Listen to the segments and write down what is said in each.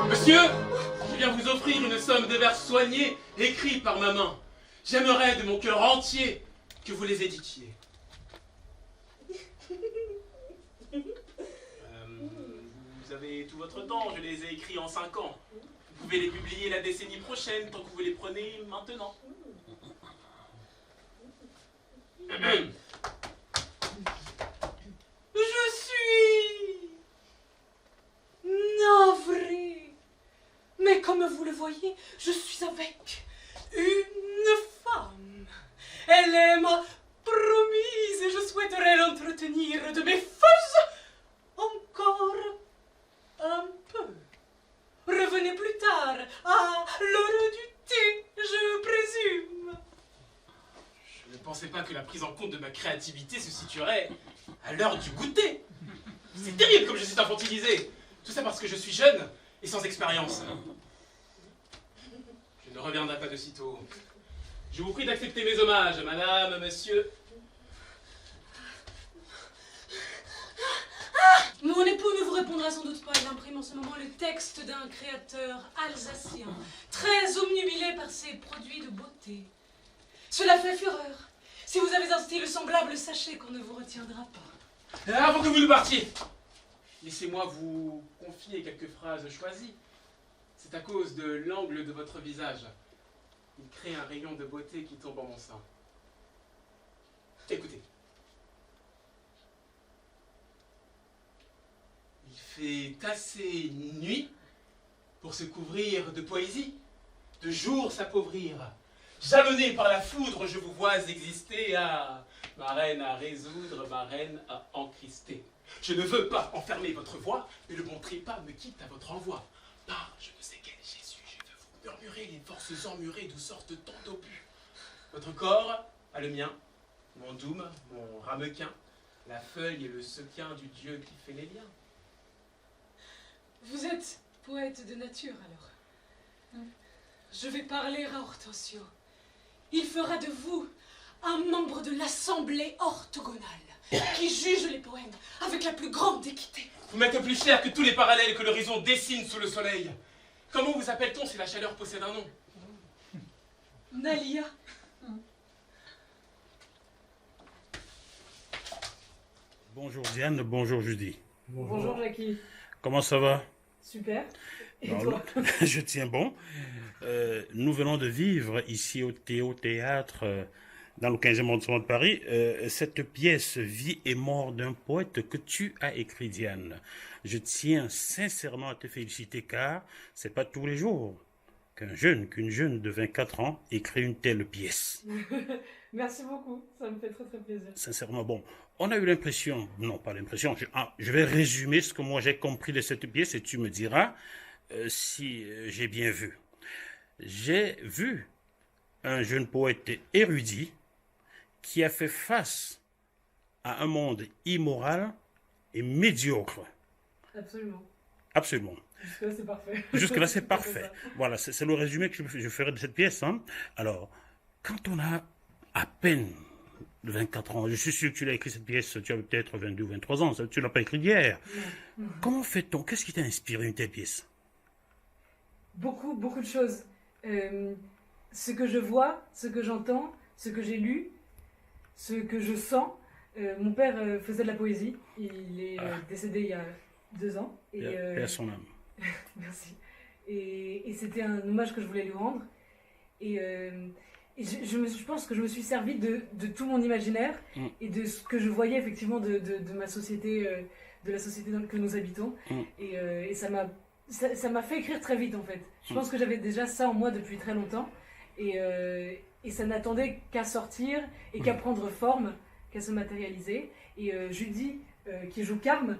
Monsieur, je viens vous offrir une somme de vers soignés, écrits par ma main. J'aimerais de mon cœur entier que vous les éditiez. Vous avez tout votre temps, je les ai écrits en 5 ans. Vous pouvez les publier la décennie prochaine, tant que vous les prenez maintenant. Je suis navrée. Mais comme vous le voyez, je suis avec une femme. Elle est ma promise et je souhaiterais l'entretenir de mes forces encore un peu. Revenez plus tard, à l'heure du thé, je présume. Je ne pensais pas que la prise en compte de ma créativité se situerait à l'heure du goûter. C'est terrible comme je suis infantilisé. Tout ça parce que je suis jeune et sans expérience. Je ne reviendrai pas de sitôt. Je vous prie d'accepter mes hommages, madame, monsieur. Mon époux ne vous répondra sans doute pas. Il imprime en ce moment le texte d'un créateur alsacien, très omnubilé par ses produits de beauté. Cela fait fureur. Si vous avez un style semblable, sachez qu'on ne vous retiendra pas. Avant que vous ne partiez, laissez-moi vous confier quelques phrases choisies. C'est à cause de l'angle de votre visage. Il crée un rayon de beauté qui tombe en mon sein. Écoutez. Il fait assez nuit pour se couvrir de poésie, de jour s'appauvrir. Jalonné par la foudre, je vous vois exister. Ah, ma reine à résoudre, ma reine à encrister. Je ne veux pas enfermer votre voix, mais le bon trépas me quitte à votre envoi. Par je ne sais quel Jésus, je veux vous murmurer les forces emmurées d'où sortent tant d'obus. Votre corps a le mien, mon doum, mon ramequin, la feuille et le sequin du Dieu qui fait les liens. Vous êtes poète de nature, alors. Je vais parler à Hortensio. Il fera de vous un membre de l'assemblée orthogonale qui juge les poèmes avec la plus grande équité. Vous m'êtes plus cher que tous les parallèles que l'horizon dessine sous le soleil. Comment vous appelle-t-on si la chaleur possède un nom? Nalia. Bonjour Diane, bonjour Judy. Bonjour Jackie. Comment ça va? Super. Et Non, toi? Je tiens bon. Nous venons de vivre ici au théâtre dans le 15e arrondissement de Paris cette pièce Vie et mort d'un poète que tu as écrit, Diane. Je tiens sincèrement à te féliciter car c'est pas tous les jours qu'une jeune de 24 ans écrit une telle pièce. Merci beaucoup, ça me fait très très plaisir. Sincèrement, bon, on a eu l'impression, non pas l'impression, je vais résumer ce que moi j'ai compris de cette pièce et tu me diras si j'ai bien vu. J'ai vu un jeune poète érudit qui a fait face à un monde immoral et médiocre. Absolument. Absolument. Jusque-là, c'est parfait. Jusque-là, c'est parfait. Voilà, c'est le résumé que je ferai de cette pièce. Hein. Alors, quand on a à peine 24 ans, je suis sûr que tu l'as écrit cette pièce, tu avais peut-être 22 ou 23 ans, tu ne l'as pas écrite hier. Non. Comment fait-on? Qu'est-ce qui t'a inspiré une telle pièce? Beaucoup de choses. Ce que je vois, ce que j'entends, ce que j'ai lu, ce que je sens. Mon père faisait de la poésie. Il est décédé il y a 2 ans. Paix à son âme. Merci. Et c'était un hommage que je voulais lui rendre. Et je pense que je me suis servi de tout mon imaginaire et de ce que je voyais effectivement de ma société, de la société dans laquelle nous habitons. Et ça m'a fait écrire très vite en fait. Je pense que j'avais déjà ça en moi depuis très longtemps. Et ça n'attendait qu'à sortir et qu'à prendre forme, qu'à se matérialiser. Et Judy, qui joue Carme,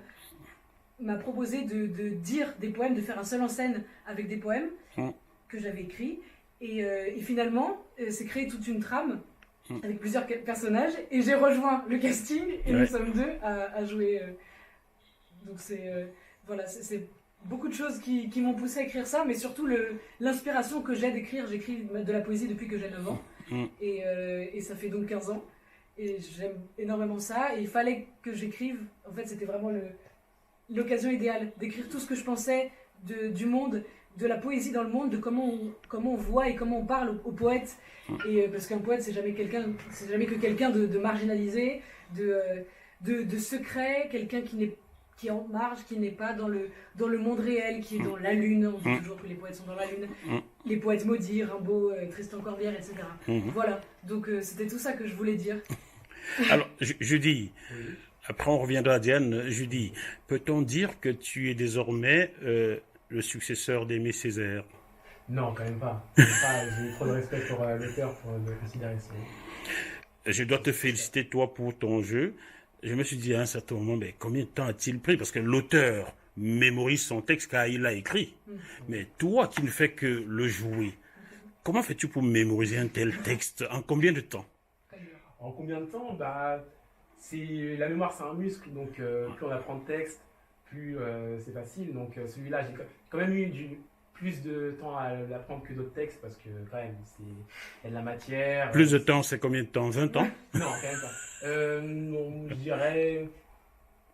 m'a proposé de dire des poèmes, de faire un seul en scène avec des poèmes que j'avais écrits. Et finalement, c'est créé toute une trame avec plusieurs personnages. Et j'ai rejoint le casting et nous sommes deux à jouer. Donc voilà, c'est beaucoup de choses qui m'ont poussé à écrire ça, mais surtout l'inspiration que j'ai d'écrire. J'écris de la poésie depuis que j'ai 9 ans. Et ça fait donc 15 ans. Et j'aime énormément ça. Et il fallait que j'écrive. En fait, c'était vraiment l'occasion idéale d'écrire tout ce que je pensais du monde, de la poésie dans le monde, de comment on voit et comment on parle aux poètes. Et parce qu'un poète, c'est jamais que quelqu'un de marginalisé, de secret, quelqu'un qui est en marge, qui n'est pas dans le monde réel, qui est dans la lune. On dit toujours que les poètes sont dans la lune. Les poètes maudits, Rimbaud, Tristan Corbière, etc. Voilà, donc c'était tout ça que je voulais dire. Alors, je dis, après on reviendra à Diane, je dis, peut-on dire que tu es désormais le successeur d'Aimé Césaire? Non, quand même pas. J'ai trop de respect pour l'auteur pour me considérer ça. Je dois te féliciter, toi, pour ton jeu. Je me suis dit à un certain moment, mais combien de temps a-t-il pris? Parce que l'auteur mémorise son texte car il l'a écrit. Mais toi qui ne fais que le jouer, comment fais-tu pour mémoriser un tel texte? En combien de temps? En combien de temps? La mémoire, c'est un muscle. Donc, plus on apprend de texte, plus c'est facile. Donc, celui-là, j'ai quand même eu plus de temps à l'apprendre que d'autres textes parce que, quand même, il y a de la matière. Plus de temps, c'est combien de temps? 20 ans? Non, quand même pas. Je dirais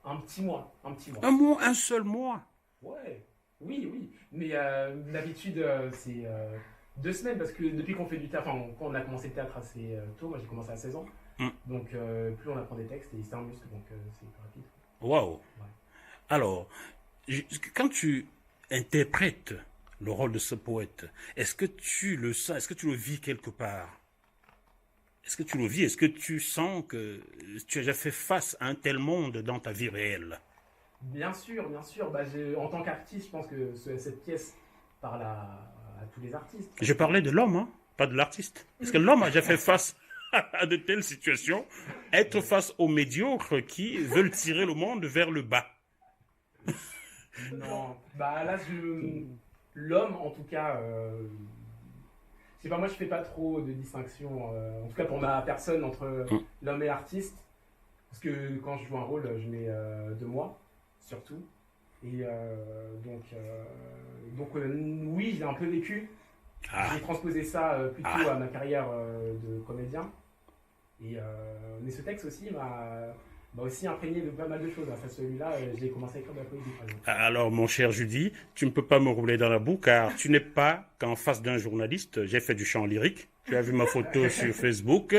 un petit mois. Un mois, un seul mois? Ouais, oui. Mais d'habitude, c'est 2 semaines parce que depuis qu'on fait du théâtre, quand on a commencé le théâtre assez tôt, moi j'ai commencé à 16 ans. Donc, plus on apprend des textes et c'est un muscle, donc c'est plus rapide. Waouh! Ouais. Alors, quand tu interprètes le rôle de ce poète, est-ce que tu le sens, est-ce que tu le vis quelque part? Est-ce que tu le vis? Est-ce que tu sens que tu as déjà fait face à un tel monde dans ta vie réelle? Bien sûr. En tant qu'artiste, je pense que cette pièce parle à tous les artistes. Je parlais de l'homme, hein, pas de l'artiste. Est-ce que l'homme a déjà fait face à de telles situations? Être face aux médiocres qui veulent tirer le monde vers le bas? Non, là, l'homme, en tout cas, je sais pas, moi je fais pas trop de distinction, en tout cas pour ma personne, entre l'homme et l'artiste, parce que quand je joue un rôle, je mets de moi, surtout, et donc oui, j'ai un peu vécu, j'ai transposé ça plutôt à ma carrière de comédien, mais ce texte aussi m'a aussi imprégné de pas mal de choses. Enfin, celui-là, j'ai commencé à écrire de la poésie, par exemple. Alors, mon cher Judy, tu ne peux pas me rouler dans la boue car tu n'es pas qu'en face d'un journaliste. J'ai fait du chant lyrique. Tu as vu ma photo sur Facebook.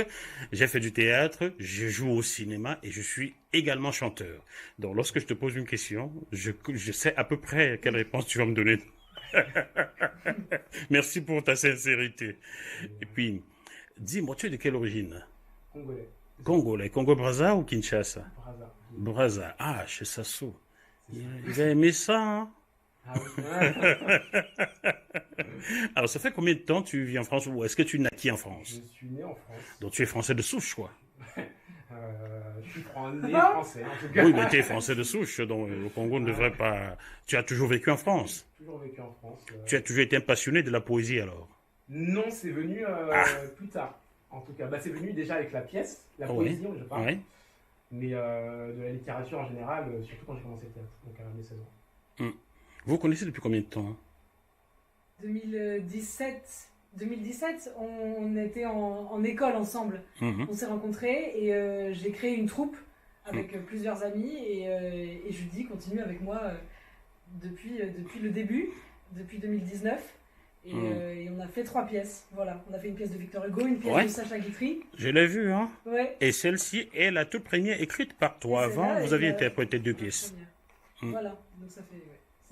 J'ai fait du théâtre. Je joue au cinéma et je suis également chanteur. Donc, lorsque je te pose une question, je sais à peu près quelle réponse tu vas me donner. Merci pour ta sincérité. Et puis, dis-moi, tu es de quelle origine? Congolais. Congolais. Congo-Brazza ou Kinshasa? Brazza. Brazza. Ah, chez Sassou. Il a aimé ça, hein? Ah oui. Alors, ça fait combien de temps tu vis en France ou est-ce que tu naquis en France? Je suis né en France. Donc, tu es français de souche, quoi. Je suis né français, en tout cas. Oui, mais tu es français de souche, donc le Congo ne devrait pas... Tu as toujours vécu en France? Toujours vécu en France. Tu as toujours été un passionné de la poésie, alors? Non, c'est venu plus tard. En tout cas, c'est venu déjà avec la pièce, la poésie, je parle. Oui. Mais de la littérature en général, surtout quand j'ai commencé le théâtre, donc à mes 16 ans. Vous connaissez depuis combien de temps? 2017, on était en école ensemble. On s'est rencontrés et j'ai créé une troupe avec plusieurs amis et Judy continue avec moi depuis le début, depuis 2019. Et on a fait 3 pièces. Voilà, on a fait une pièce de Victor Hugo, une pièce de Sacha Guitry. Je l'ai vue, hein. Ouais. Et celle-ci est la toute première écrite par toi. Avant, vous aviez interprété 2 pièces. Voilà, donc ça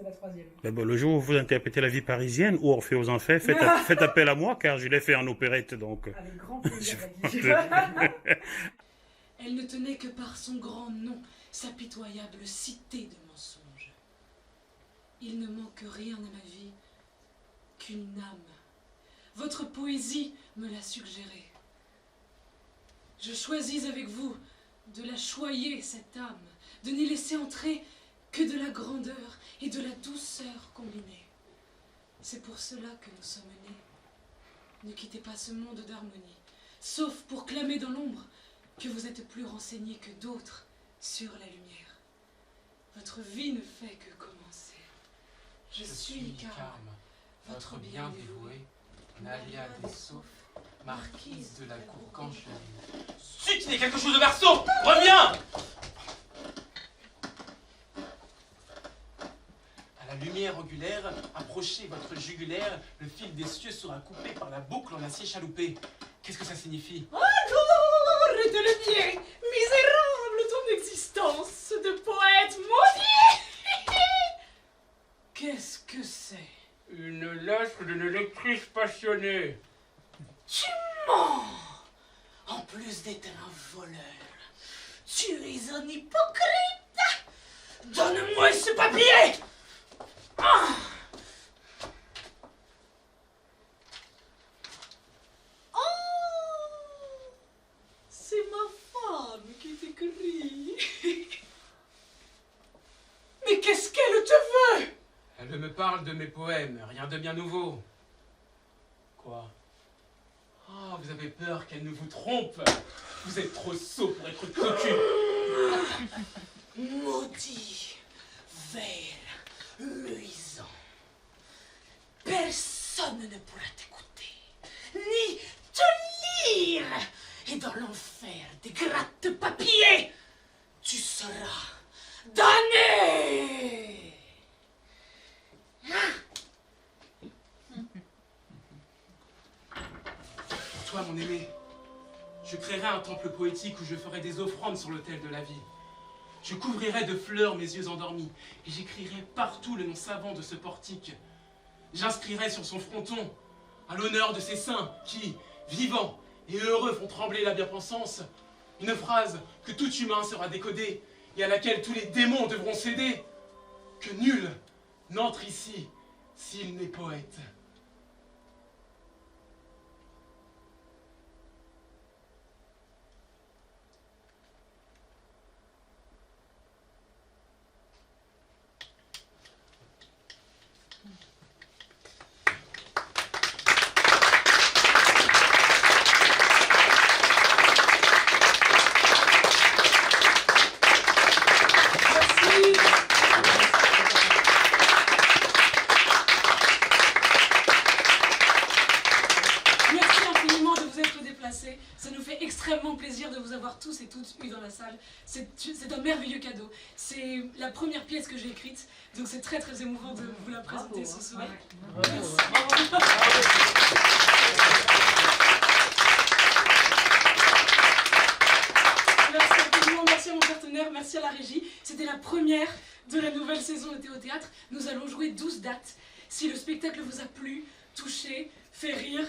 C'est la troisième. Ben bon, le jour où vous interprétez la vie parisienne ou Orphée aux Enfers, faites appel à moi car je l'ai fait en opérette donc. Avec grand plaisir, Elle ne tenait que par son grand nom, sa pitoyable cité de mensonges. Il ne manque rien à ma vie qu'une âme. Votre poésie me l'a suggéré. Je choisis avec vous de la choyer, cette âme, de n'y laisser entrer que de la grandeur et de la douceur combinées. C'est pour cela que nous sommes nés. Ne quittez pas ce monde d'harmonie, sauf pour clamer dans l'ombre que vous êtes plus renseignés que d'autres sur la lumière. Votre vie ne fait que commencer. Je suis Carme, votre bien dévouée, Nalia Dessauf, marquise de la cour Cancheline. Zut, il y a quelque chose de Marceau! Reviens! À la lumière oculaire, approchez votre jugulaire, le fil des cieux sera coupé par la boucle en acier chaloupé. Qu'est-ce que ça signifie? Arrête de le nier, misérable ton existence de poète maudit. Qu'est-ce que c'est? Une lettre d'une lectrice passionnée. Tu mens. En plus d'être un voleur, tu es un hypocrite. Donne-moi ce papier. Ah. Oh, c'est ma femme qui t'écrit. Mais qu'est-ce qu'elle te veut? Elle me parle de mes poèmes, rien de bien nouveau. Quoi? Ah, vous avez peur qu'elle ne vous trompe? Vous êtes trop sot pour être cocu. Maudit, vert, luisant. Personne ne pourra t'écouter, ni te lire. Et dans l'enfer des gratte-papiers, tu seras damné. Toi, mon aimé, je créerai un temple poétique où je ferai des offrandes sur l'autel de la vie. Je couvrirai de fleurs mes yeux endormis et j'écrirai partout le nom savant de ce portique. J'inscrirai sur son fronton, à l'honneur de ces saints qui, vivants et heureux, font trembler la bien-pensance, une phrase que tout humain sera décodé et à laquelle tous les démons devront céder. Que nul n'entre ici s'il n'est poète. Ça nous fait extrêmement plaisir de vous avoir tous et toutes eu dans la salle. C'est un merveilleux cadeau. C'est la première pièce que j'ai écrite, donc c'est très très émouvant de vous la présenter ce soir. Merci. Merci infiniment, merci à mon partenaire, merci à la régie. C'était la première de la nouvelle saison de Théo-Théâtre. Nous allons jouer 12 dates. Si le spectacle vous a plu, touché, fait rire,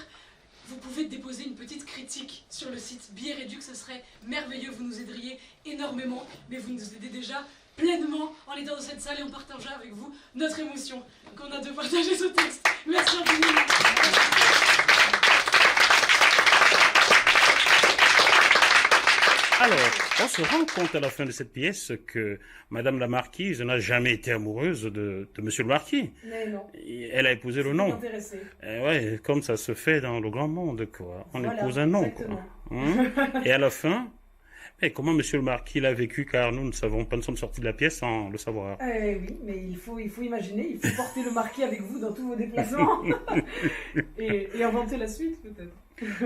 vous pouvez déposer une petite critique sur le site Billet Réduc, ce serait merveilleux, vous nous aideriez énormément, mais vous nous aidez déjà pleinement en étant dans cette salle et en partageant avec vous notre émotion qu'on a de partager ce texte. Merci infiniment. Alors, on se rend compte à la fin de cette pièce que Madame la Marquise n'a jamais été amoureuse de Monsieur le Marquis. Mais non. Elle a épousé le nom. Ouais, comme ça se fait dans le grand monde, quoi. On voilà, épouse un nom, exactement. quoi. Et à la fin, comment Monsieur le Marquis l'a vécu, car nous ne savons pas, nous sommes sortis de la pièce sans le savoir. Oui, mais il faut imaginer, il faut porter le Marquis avec vous dans tous vos déplacements et inventer la suite, peut-être.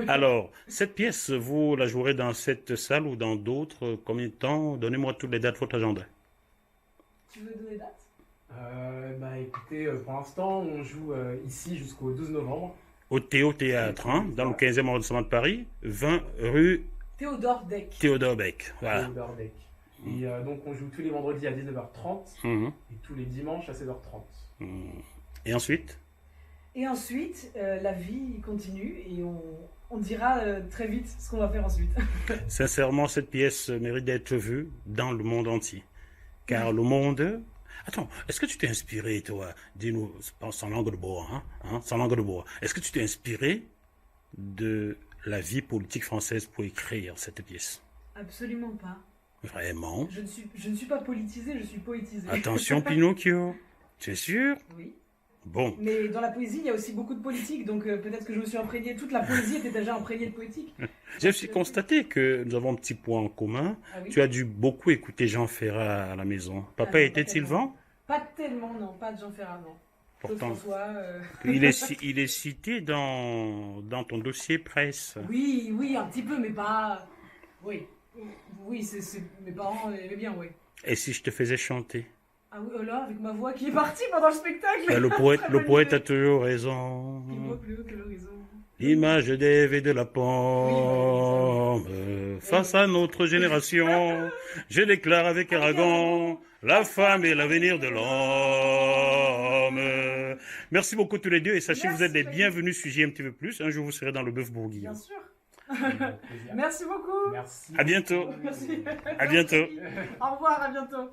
Alors, cette pièce, vous la jouerez dans cette salle ou dans d'autres? Combien de temps? Donnez-moi toutes les dates, votre agenda. Tu veux donner date? Écoutez, pour l'instant, on joue ici jusqu'au 12 novembre. Au Théo-Théâtre, dans le 15e arrondissement de Paris, 20 rue Théodore Deck. Théodore Beck. Voilà. Théodore Deck. Et donc on joue tous les vendredis à 19h30 Mhm. et tous les dimanches à 16h30. Mhm. Et ensuite? Et ensuite, la vie continue et on dira très vite ce qu'on va faire ensuite. Sincèrement, cette pièce mérite d'être vue dans le monde entier. Car le monde... Attends, est-ce que tu t'es inspiré, toi, dis-nous, sans langue de bois, sans langue de bois, est-ce que tu t'es inspiré de la vie politique française pour écrire cette pièce? Absolument pas. Vraiment? Je ne suis pas politisée, je suis poétisée. Attention, Pinocchio. Tu es sûr? Oui. Bon. Mais dans la poésie, il y a aussi beaucoup de politique, donc peut-être que je me suis imprégnée. Toute la poésie était déjà imprégnée de politique. J'ai aussi constaté que nous avons un petit point en commun. Ah oui. Tu as dû beaucoup écouter Jean Ferrat à la maison. Papa Ah, était-il pas tellement. vent? Pas tellement, non, pas de Jean Ferrat, non. Claude Pourtant, François. il est cité dans ton dossier presse. Oui, oui, un petit peu, mais pas. Oui. Oui, mes parents aimaient bien, oui. Et si je te faisais chanter? Ah oui, oh là, avec ma voix qui est partie pendant le spectacle. Ben, le poète a toujours raison. Qui voit plus haut que l'horizon. L'image d'Ève et de la pomme. Face à notre génération, je déclare avec Aragon, la femme est l'avenir de l'homme. Merci beaucoup tous les deux. Et sachez, vous êtes les Merci. bienvenus sur JMTV+. Un jour, vous serez dans le bœuf bourguignon. Bien sûr. Avec plaisir. Merci beaucoup. Merci. À bientôt. Merci. À bientôt. Au revoir, à bientôt.